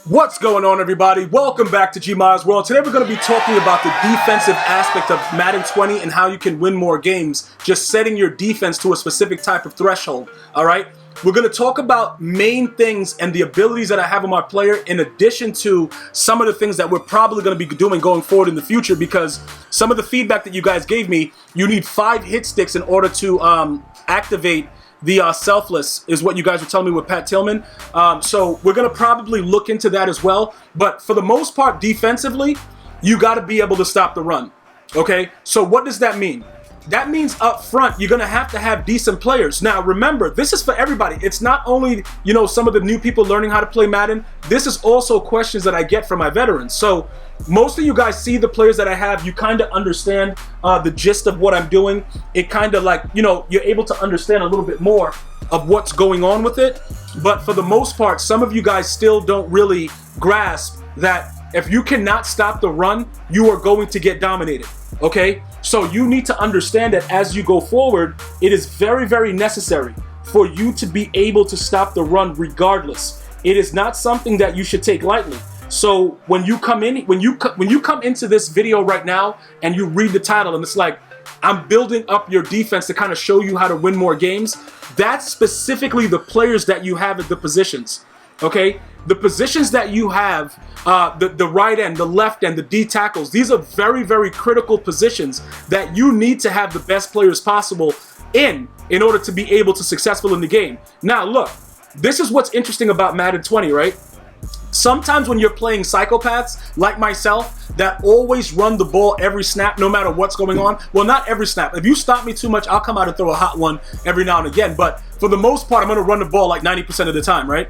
What's going on, everybody? Welcome back to GmiasWorld. Today we're going to be talking about the defensive aspect of Madden 20 and how you can win more games, just setting your defense to a specific type of threshold, alright? We're going to talk about main things and the abilities that I have on my player in addition to some of the things that we're probably going to be doing going forward in the future, because some of the feedback that you guys gave me, you need 5 hit sticks in order to activate the selfless, is what you guys were telling me with Pat Tillman. So we're going to probably look into that as well. But for the most part, defensively, you got to be able to stop the run. Okay? So what does that mean? That means up front, you're going to have decent players. Now, remember, this is for everybody. It's not only, some of the new people learning how to play Madden. This is also questions that I get from my veterans. So most of you guys see the players that I have. You kind of understand the gist of what I'm doing. It kind of like, you're able to understand a little bit more of what's going on with it. But for the most part, some of you guys still don't really grasp that if you cannot stop the run, you are going to get dominated. Okay? So you need to understand that as you go forward, it is very, very necessary for you to be able to stop the run regardless. It is not something that you should take lightly. So when you come in, when you come into this video right now and you read the title and it's like, I'm building up your defense to kind of show you how to win more games, that's specifically the players that you have at the positions. Okay? The positions that you have, the right end, the left end, the D tackles, these are very, very critical positions that you need to have the best players possible in order to be able to successful in the game. Now, look, this is what's interesting about Madden 20, right? Sometimes when you're playing psychopaths like myself that always run the ball every snap no matter what's going on, well, not every snap. If you stop me too much, I'll come out and throw a hot one every now and again. But for the most part, I'm going to run the ball like 90% of the time, right?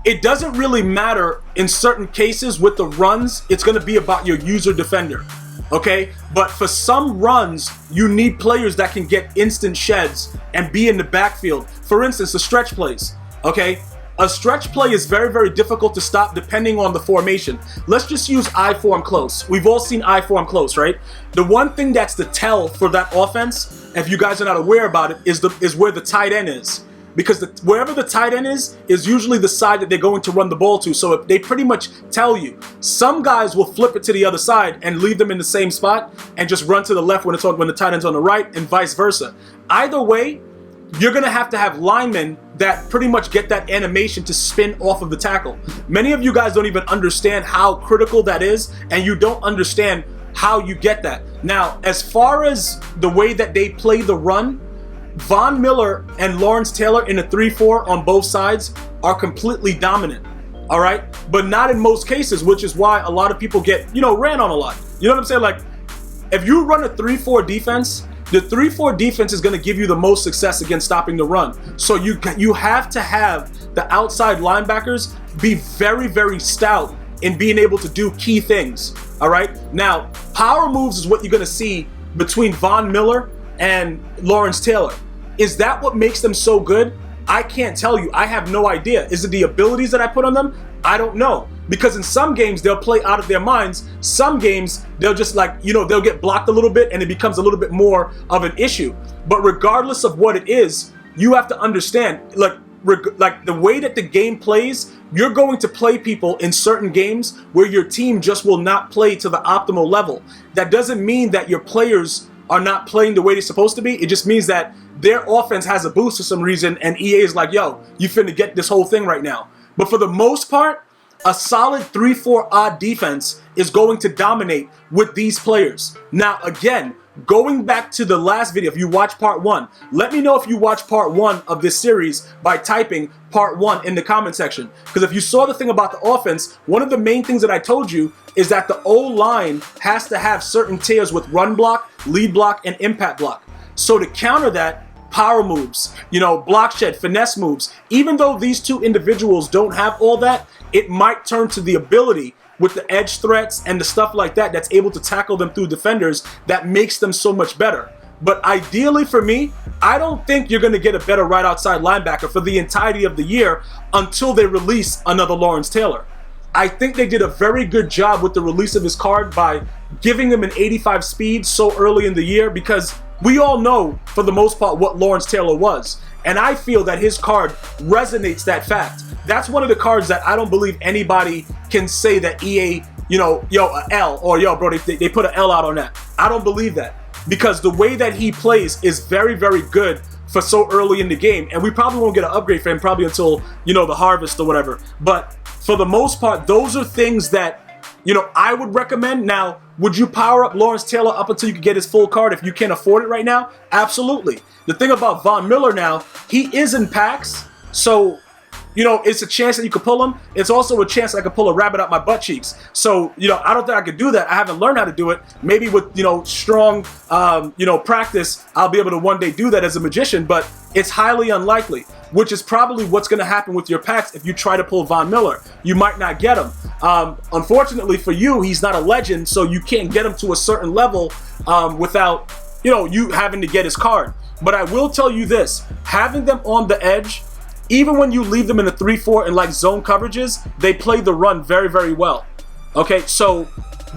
It doesn't really matter in certain cases with the runs. It's going to be about your user defender, okay? But for some runs, you need players that can get instant sheds and be in the backfield. For instance, the stretch plays, okay? A stretch play is very, very difficult to stop depending on the formation. Let's just use I form close. We've all seen I form close, right? The one thing that's the tell for that offense, if you guys are not aware about it, is where the tight end is. Because wherever the tight end is usually the side that they're going to run the ball to. So if they pretty much tell you, some guys will flip it to the other side and leave them in the same spot and just run to the left when the tight end's on the right, and vice versa. Either way, you're going to have linemen that pretty much get that animation to spin off of the tackle. Many of you guys don't even understand how critical that is, and you don't understand how you get that. Now, as far as the way that they play the run, Von Miller and Lawrence Taylor in a 3-4 on both sides are completely dominant, all right? But not in most cases, which is why a lot of people get, ran on a lot. You know what I'm saying? Like, if you run a 3-4 defense, the 3-4 defense is going to give you the most success against stopping the run. So you have to have the outside linebackers be very, very stout in being able to do key things, all right? Now, power moves is what you're going to see between Von Miller and Lawrence Taylor. Is that what makes them so good? I can't tell you. I have no idea. Is it the abilities that I put on them? I don't know. Because in some games, they'll play out of their minds. Some games, they'll just they'll get blocked a little bit and it becomes a little bit more of an issue. But regardless of what it is, you have to understand, like the way that the game plays, you're going to play people in certain games where your team just will not play to the optimal level. That doesn't mean that your players are not playing the way they're supposed to be. It just means that their offense has a boost for some reason, and EA is like, yo, you finna get this whole thing right now. But for the most part, a solid 3-4 odd defense is going to dominate with these players. Now, again, going back to the last video, if you watch part 1, let me know if you watch part 1 of this series by typing part 1 in the comment section. Because if you saw the thing about the offense, one of the main things that I told you is that the O-line has to have certain tiers with run block, lead block, and impact block. So to counter that, power moves, block shed, finesse moves, even though these two individuals don't have all that, it might turn to the ability with the edge threats and the stuff like that that's able to tackle them through defenders that makes them so much better. But ideally for me, I don't think you're going to get a better right outside linebacker for the entirety of the year until they release another Lawrence Taylor. I think they did a very good job with the release of his card by giving him an 85 speed so early in the year, because we all know, for the most part, what Lawrence Taylor was. And I feel that his card resonates that fact. that's one of the cards that I don't believe anybody can say that EA, yo, a L, or yo, bro, they put an L out on that. I don't believe that, because the way that he plays is very, very good for so early in the game, and we probably won't get an upgrade for him probably until, the harvest or whatever. But for the most part, those are things that, I would recommend. Now, would you power up Lawrence Taylor up until you can get his full card if you can't afford it right now? Absolutely. The thing about Von Miller now, he is in packs, so it's a chance that you could pull him. It's also a chance I could pull a rabbit out my butt cheeks. So, I don't think I could do that. I haven't learned how to do it. Maybe with, strong, practice, I'll be able to one day do that as a magician, but it's highly unlikely, which is probably what's going to happen with your packs if you try to pull Von Miller. You might not get him. Unfortunately for you, he's not a legend, so you can't get him to a certain level without, you having to get his card. But I will tell you this, having them on the edge, even when you leave them in the 3-4 and like zone coverages, they play the run very, very well. Okay, so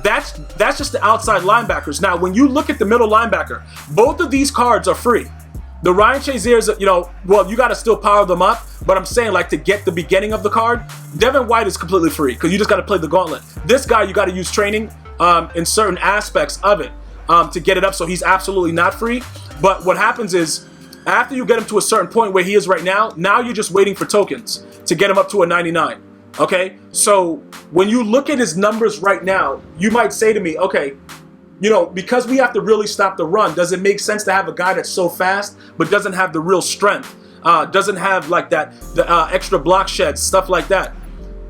that's just the outside linebackers. Now, when you look at the middle linebacker, both of these cards are free. The Ryan Shazier's, well, you got to still power them up, but I'm saying, like, to get the beginning of the card, Devin White is completely free because you just got to play the gauntlet. This guy, you got to use training in certain aspects of it to get it up, so he's absolutely not free. But what happens is, after you get him to a certain point where he is right now, now you're just waiting for tokens to get him up to a 99. Okay? So when you look at his numbers right now, you might say to me, okay, because we have to really stop the run, does it make sense to have a guy that's so fast but doesn't have the real strength, doesn't have like the extra block sheds, stuff like that?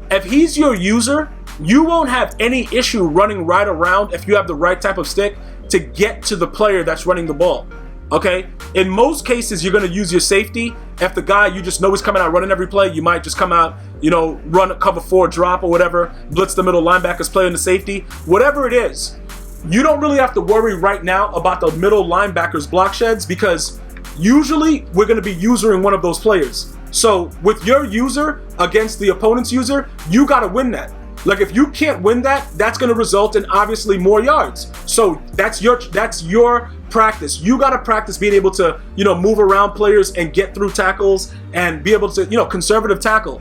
If he's your user, you won't have any issue running right around if you have the right type of stick to get to the player that's running the ball. Okay, in most cases, you're going to use your safety. If the guy you just know is coming out running every play, you might just come out, run a cover 4 drop or whatever, blitz the middle linebackers, play in the safety, whatever it is. You don't really have to worry right now about the middle linebackers block sheds because usually we're going to be usering one of those players. So with your user against the opponent's user, you got to win that. Like, if you can't win that, that's going to result in obviously more yards. So that's your practice. You got to practice being able to, move around players and get through tackles and be able to, conservative tackle.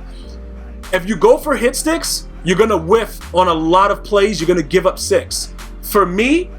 If you go for hit sticks, you're going to whiff on a lot of plays. You're going to give up 6. For me,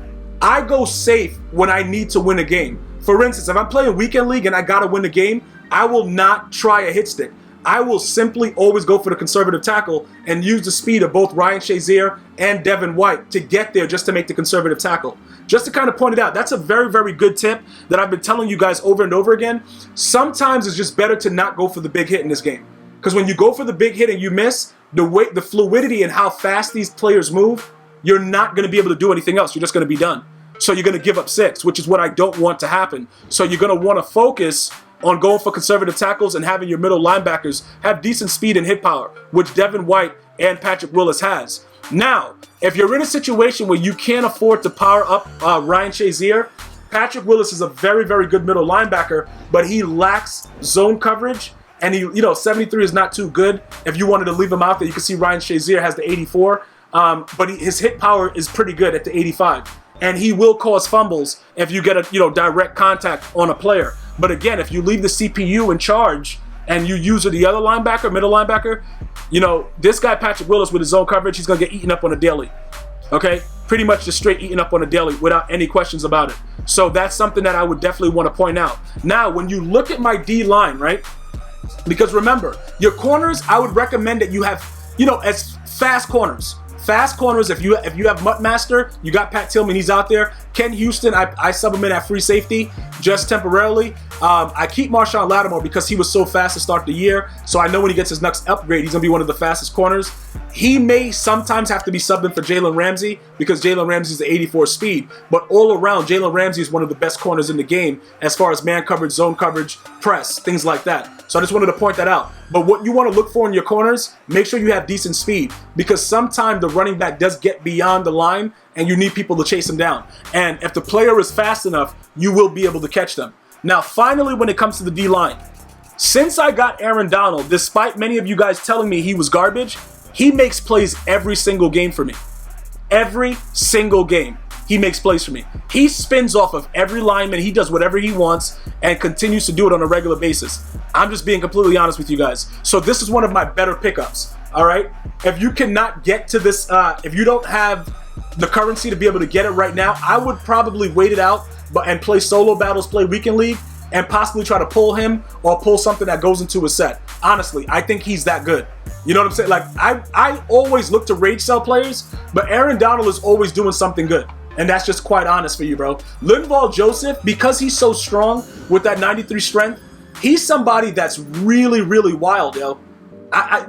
I go safe when I need to win a game. For instance, if I'm playing weekend league and I got to win a game, I will not try a hit stick. I will simply always go for the conservative tackle and use the speed of both Ryan Shazier and Devin White to get there just to make the conservative tackle. Just to kind of point it out, that's a very, very good tip that I've been telling you guys over and over again. Sometimes it's just better to not go for the big hit in this game. Because when you go for the big hit and you miss, the fluidity and how fast these players move, you're not going to be able to do anything else. You're just going to be done. So you're going to give up 6, which is what I don't want to happen. So you're going to want to focus on going for conservative tackles and having your middle linebackers have decent speed and hit power, which Devin White and Patrick Willis has. Now, if you're in a situation where you can't afford to power up Ryan Shazier, Patrick Willis is a very, very good middle linebacker, but he lacks zone coverage, and 73 is not too good. If you wanted to leave him out there, you can see Ryan Shazier has the 84, but his hit power is pretty good at the 85, and he will cause fumbles if you get a direct contact on a player. But again, if you leave the CPU in charge and you use the other linebacker, middle linebacker, this guy Patrick Willis with his zone coverage, he's going to get eaten up on a daily. Okay? Pretty much just straight eaten up on a daily without any questions about it. So that's something that I would definitely want to point out. Now, when you look at my D line, right? Because remember, your corners, I would recommend that you have, as fast corners. Fast corners, if you have Muttmaster, you got Pat Tillman, he's out there. Ken Houston, I sub him in at free safety just temporarily. I keep Marshawn Lattimore because he was so fast to start the year. So I know when he gets his next upgrade, he's going to be one of the fastest corners. He may sometimes have to be subbed in for Jalen Ramsey because Jalen Ramsey is the 84 speed. But all around, Jalen Ramsey is one of the best corners in the game as far as man coverage, zone coverage, press, things like that. So I just wanted to point that out. But what you want to look for in your corners, make sure you have decent speed because sometimes the running back does get beyond the line and you need people to chase him down. And if the player is fast enough, you will be able to catch them. Now, finally, when it comes to the D-line, since I got Aaron Donald, despite many of you guys telling me he was garbage, he makes plays every single game for me. Every single game. he makes plays for me. He spins off of every lineman. He does whatever he wants and continues to do it on a regular basis. I'm just being completely honest with you guys. So this is one of my better pickups, all right? If you cannot get to this, if you don't have the currency to be able to get it right now, I would probably wait it out and play solo battles, play weekend league, and possibly try to pull him or pull something that goes into a set. Honestly, I think he's that good. You know what I'm saying? Like, I always look to rage sell players, but Aaron Donald is always doing something good. And that's just quite honest for you, bro. Linval Joseph, because he's so strong with that 93 strength, he's somebody that's really, really wild, yo.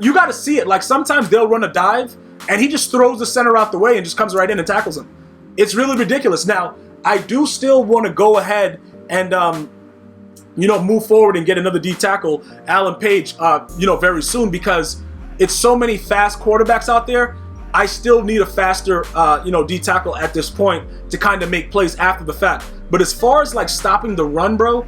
You got to see it. Like, sometimes they'll run a dive, and he just throws the center out the way and just comes right in and tackles him. It's really ridiculous. Now, I do still want to go ahead and, you know, move forward and get another D tackle, Alan Page, you know, very soon, because it's so many fast quarterbacks out there. I still need a faster, you know, D tackle at this point to kind of make plays after the fact. But as far as like stopping the run, bro,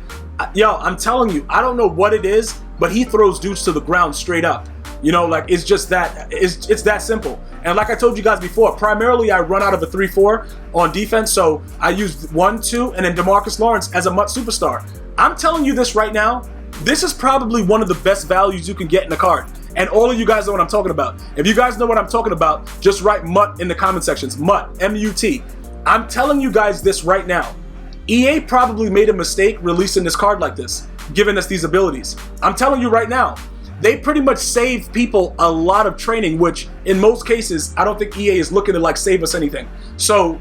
yo, I'm telling you, I don't know what it is, but he throws dudes to the ground straight up. You know, like, it's just that, it's that simple. And like I told you guys before, primarily I run out of a 3-4 on defense, so I use 1-2 and then DeMarcus Lawrence as a MUT superstar. I'm telling you this right now, this is probably one of the best values you can get in a card. And all of you guys know what I'm talking about. If you guys know what I'm talking about, just write MUT in the comment sections. MUT, M-U-T. I'm telling you guys this right now. EA probably made a mistake releasing this card like this, giving us these abilities. I'm telling you right now, they pretty much save people a lot of training, which in most cases, I don't think EA is looking to like save us anything. So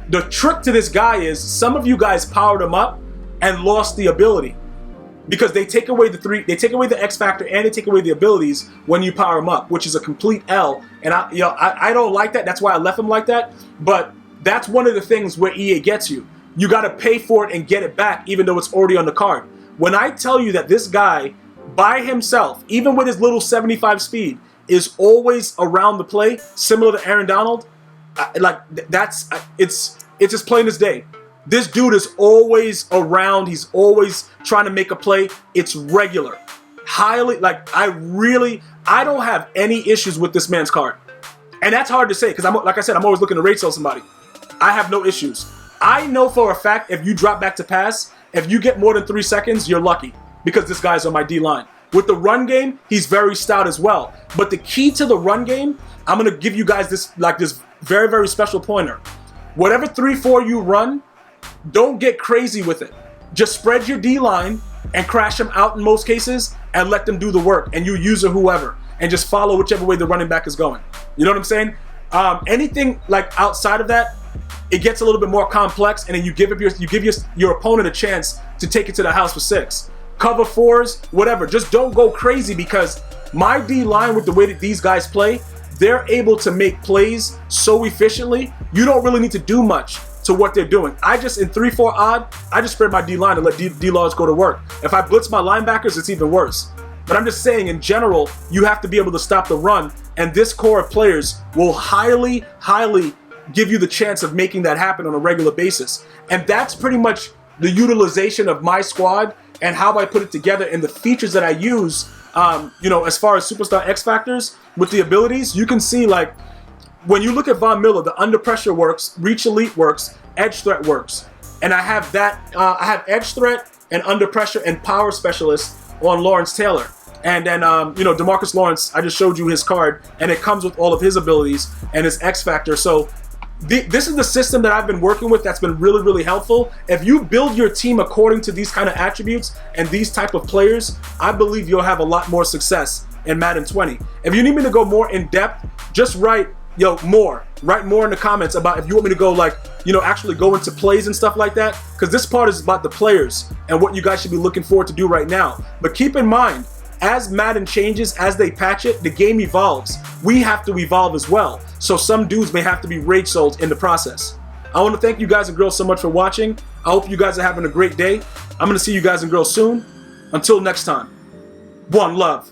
the trick to this guy is some of you guys powered him up and lost the ability. Because they take away the X factor and they take away the abilities when you power him up, which is a complete L. And I don't like that. That's why I left him like that. But that's one of the things where EA gets you. You got to pay for it and get it back, even though it's already on the card. When I tell you that this guy, by himself, even with his little 75 speed, is always around the play, similar to Aaron Donald, it's just plain as day. This dude is always around. He's always trying to make a play. It's regular. Highly, like, I don't have any issues with this man's card. And that's hard to say because, like I said, I'm always looking to rate sell somebody. I have no issues. I know for a fact if you drop back to pass, if you get more than 3 seconds, you're lucky because this guy's on my D-line. With the run game, he's very stout as well. But the key to the run game, I'm going to give you guys this very, very special pointer. Whatever 3-4 you run, don't get crazy with it. Just spread your D-line and crash them out in most cases and let them do the work. And you use whoever and just follow whichever way the running back is going. You know what I'm saying? Anything like outside of that, it gets a little bit more complex, and then you give your opponent a chance to take it to the house for 6. Cover 4s, whatever. Just don't go crazy because my D-line, with the way that these guys play, they're able to make plays so efficiently, you don't really need to do much to what they're doing. In 3-4 odd, I just spread my D-line and let D-Laws go to work. If I blitz my linebackers, it's even worse. But I'm just saying, in general, you have to be able to stop the run, and this core of players will highly, highly give you the chance of making that happen on a regular basis. And that's pretty much the utilization of my squad and how I put it together and the features that I use, you know, as far as Superstar X Factors with the abilities. You can see, like, when you look at Von Miller, the under pressure works, reach elite works, edge threat works. And I have that, I have edge threat and under pressure and power specialist on Lawrence Taylor. And then, you know, DeMarcus Lawrence, I just showed you his card, and it comes with all of his abilities and his X factor. So this is the system that I've been working with that's been really, really helpful. If you build your team according to these kind of attributes and these type of players, I believe you'll have a lot more success in Madden 20. If you need me to go more in depth, just write more in the comments about if you want me to go, like, you know, actually go into plays and stuff like that, because this part is about the players and what you guys should be looking forward to do right now. But keep in mind, as Madden changes, as they patch it, the game evolves. We have to evolve as well. So some dudes may have to be rage sold in the process. I want to thank you guys and girls so much for watching. I hope you guys are having a great day. I'm going to see you guys and girls soon. Until next time, one love.